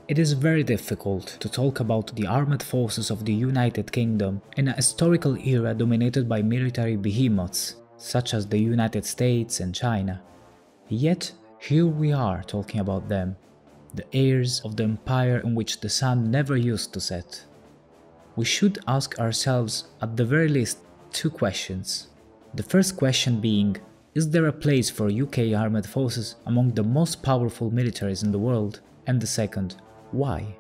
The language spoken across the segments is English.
It is very difficult to talk about the armed forces of the United Kingdom in a historical era dominated by military behemoths, such as the United States and China. Yet, here we are talking about them, the heirs of the empire in which the sun never used to set. We should ask ourselves, at the very least, two questions. The first question being, is there a place for UK armed forces among the most powerful militaries in the world? And the second, why?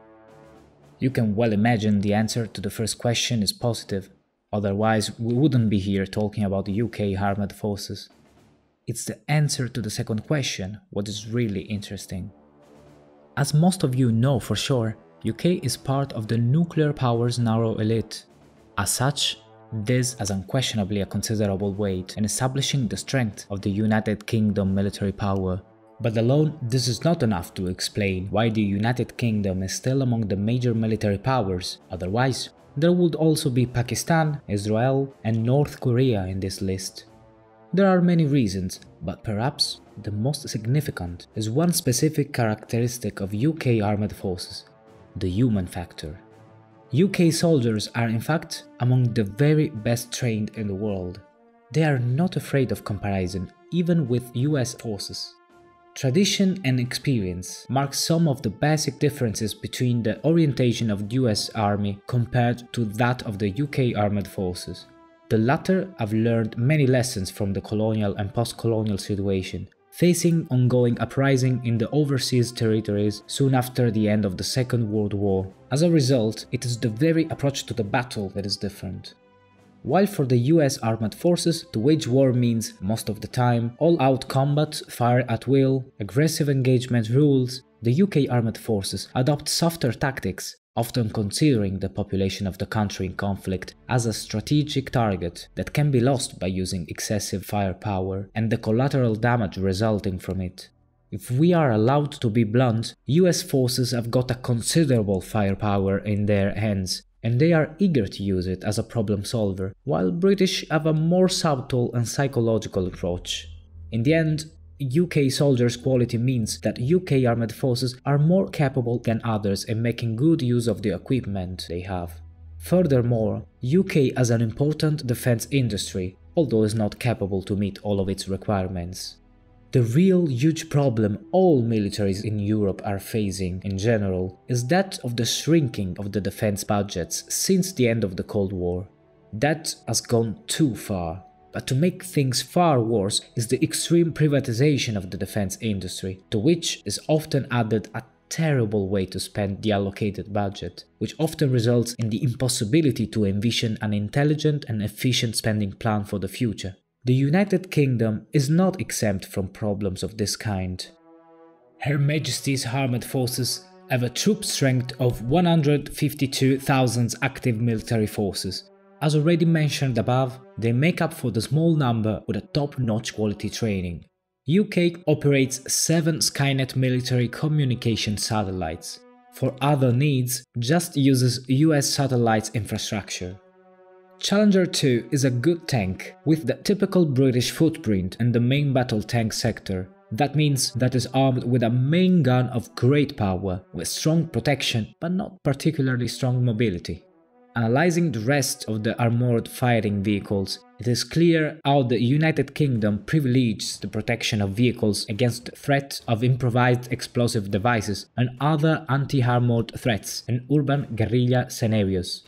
You can well imagine the answer to the first question is positive, otherwise we wouldn't be here talking about the UK armed forces. It's the answer to the second question what is really interesting. As most of you know for sure, UK is part of the nuclear powers narrow elite. As such, this has unquestionably a considerable weight in establishing the strength of the United Kingdom military power. But alone, this is not enough to explain why the United Kingdom is still among the major military powers. Otherwise, there would also be Pakistan, Israel, and North Korea in this list. There are many reasons, but perhaps the most significant is one specific characteristic of UK armed forces: the human factor. UK soldiers are in fact among the very best trained in the world. They are not afraid of comparison, even with US forces. Tradition and experience mark some of the basic differences between the orientation of the US Army compared to that of the UK armed forces. The latter have learned many lessons from the colonial and post-colonial situation, facing ongoing uprising in the overseas territories soon after the end of the Second World War. As a result, it is the very approach to the battle that is different. While for the US armed forces, to wage war means, most of the time, all-out combat, fire at will, aggressive engagement rules, the UK armed forces adopt softer tactics, often considering the population of the country in conflict as a strategic target that can be lost by using excessive firepower and the collateral damage resulting from it. If we are allowed to be blunt, US forces have got a considerable firepower in their hands, and they are eager to use it as a problem solver, while British have a more subtle and psychological approach. In the end, UK soldiers' quality means that UK armed forces are more capable than others in making good use of the equipment they have. Furthermore, UK has an important defense industry, although is not capable to meet all of its requirements. The real huge problem all militaries in Europe are facing in general is that of the shrinking of the defense budgets since the end of the Cold War. That has gone too far. But to make things far worse is the extreme privatization of the defense industry, to which is often added a terrible way to spend the allocated budget, which often results in the impossibility to envision an intelligent and efficient spending plan for the future. The United Kingdom is not exempt from problems of this kind. Her Majesty's armed forces have a troop strength of 152,000 active military forces. As already mentioned above, they make up for the small number with a top-notch quality training. UK operates 7 Skynet military communication satellites. For other needs, just uses US satellites infrastructure. Challenger 2 is a good tank, with the typical British footprint in the main battle tank sector. That means that is armed with a main gun of great power, with strong protection but not particularly strong mobility. Analyzing the rest of the armoured fighting vehicles, it is clear how the United Kingdom privileges the protection of vehicles against the threat of improvised explosive devices and other anti-armoured threats in urban guerrilla scenarios.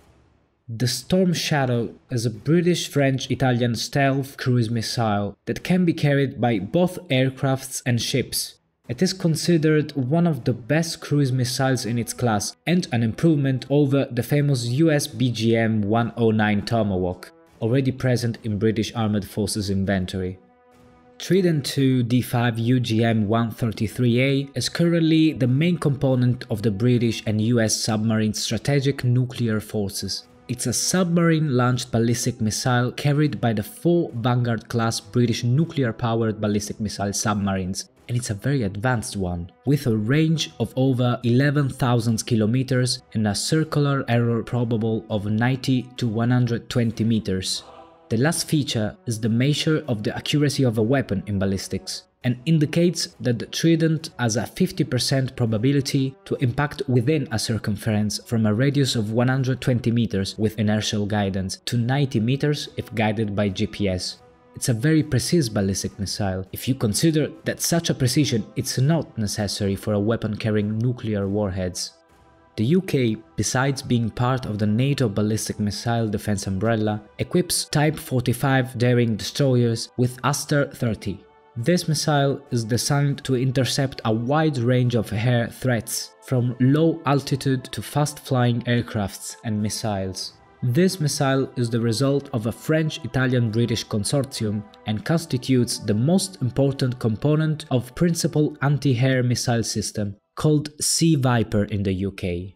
The Storm Shadow is a British-French-Italian stealth cruise missile that can be carried by both aircrafts and ships. It is considered one of the best cruise missiles in its class and an improvement over the famous US BGM-109 Tomahawk, already present in British Armed Forces inventory. Trident II D5 UGM-133A is currently the main component of the British and US submarine strategic nuclear forces. It's a submarine-launched ballistic missile carried by the 4 Vanguard-class British nuclear-powered ballistic missile submarines, and it's a very advanced one, with a range of over 11,000 kilometers and a circular error probable of 90 to 120 meters. The last feature is the measure of the accuracy of a weapon in ballistics, and indicates that the trident has a 50% probability to impact within a circumference from a radius of 120 meters with inertial guidance to 90 meters if guided by GPS. It's a very precise ballistic missile, if you consider that such a precision is not necessary for a weapon carrying nuclear warheads. The UK, besides being part of the NATO ballistic missile defense umbrella, equips Type 45 daring destroyers with Aster 30. This missile is designed to intercept a wide range of air threats, from low altitude to fast-flying aircrafts and missiles. This missile is the result of a French-Italian-British consortium and constitutes the most important component of principal anti-air missile system, called Sea Viper in the UK.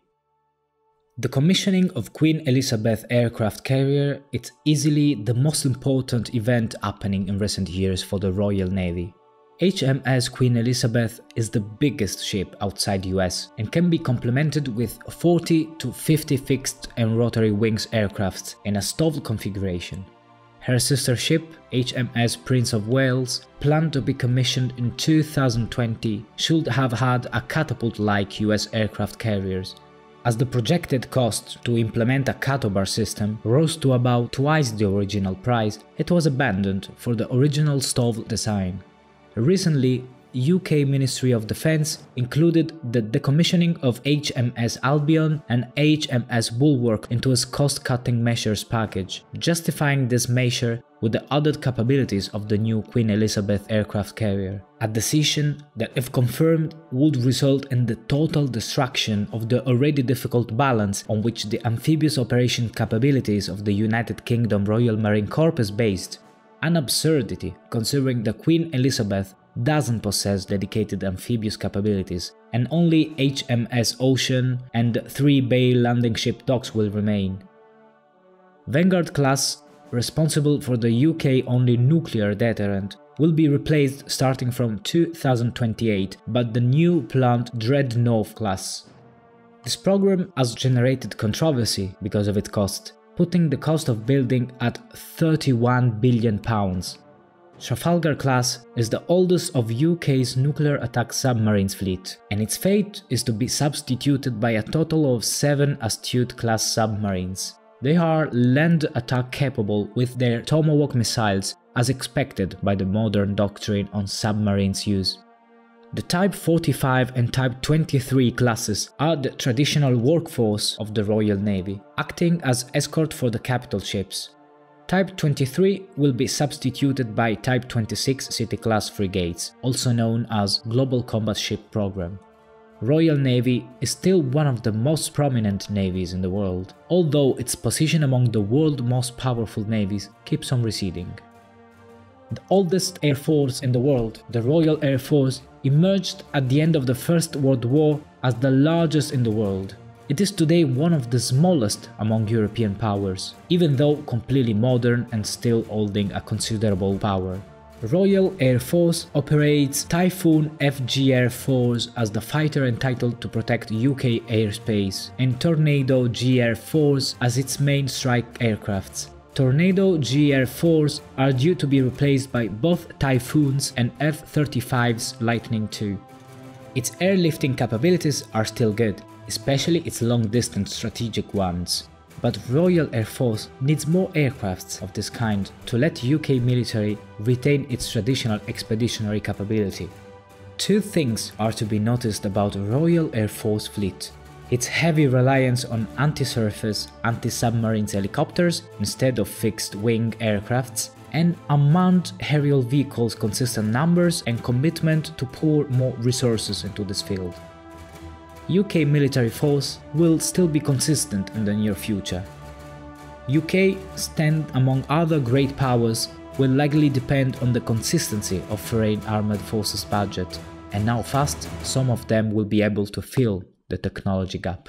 The commissioning of Queen Elizabeth aircraft carrier is easily the most important event happening in recent years for the Royal Navy. HMS Queen Elizabeth is the biggest ship outside US and can be complemented with 40 to 50 fixed and rotary wings aircrafts in a stalled configuration. Her sister ship, HMS Prince of Wales, planned to be commissioned in 2020, should have had a catapult-like US aircraft carriers. As the projected cost to implement a catobar system rose to about twice the original price, it was abandoned for the original stalled design. Recently, UK Ministry of Defence included the decommissioning of HMS Albion and HMS Bulwark into its cost-cutting measures package, justifying this measure with the added capabilities of the new Queen Elizabeth aircraft carrier, a decision that, if confirmed, would result in the total destruction of the already difficult balance on which the amphibious operation capabilities of the United Kingdom Royal Marine Corps is based. An absurdity, considering the Queen Elizabeth doesn't possess dedicated amphibious capabilities, and only HMS Ocean and 3 Bay landing ship docks will remain. Vanguard class, responsible for the UK-only nuclear deterrent, will be replaced starting from 2028 by the new planned Dreadnought class. This program has generated controversy because of its cost, putting the cost of building at £31 billion. Trafalgar class is the oldest of UK's nuclear attack submarines fleet, and its fate is to be substituted by a total of 7 Astute class submarines. They are land attack capable with their Tomahawk missiles, as expected by the modern doctrine on submarines use. The Type 45 and Type 23 classes are the traditional workforce of the Royal Navy, acting as escort for the capital ships. Type 23 will be substituted by Type 26 City-class frigates, also known as Global Combat Ship Program. Royal Navy is still one of the most prominent navies in the world, although its position among the world's most powerful navies keeps on receding. The oldest air force in the world, the Royal Air Force, emerged at the end of the First World War as the largest in the world. It is today one of the smallest among European powers, even though completely modern and still holding a considerable power. Royal Air Force operates Typhoon FGR Force as the fighter entitled to protect UK airspace, and Tornado GR Force as its main strike aircrafts. Tornado GR Force are due to be replaced by both Typhoons and F-35's Lightning II. Its airlifting capabilities are still good, especially its long-distance strategic ones. But Royal Air Force needs more aircrafts of this kind to let UK military retain its traditional expeditionary capability. 2 things are to be noticed about Royal Air Force fleet: its heavy reliance on anti-surface, anti-submarine helicopters instead of fixed-wing aircrafts, and unmanned aerial vehicles' consistent numbers and commitment to pour more resources into this field. UK military force will still be consistent in the near future. UK stand among other great powers will likely depend on the consistency of foreign armed forces budget, and how fast some of them will be able to fill the technology gap.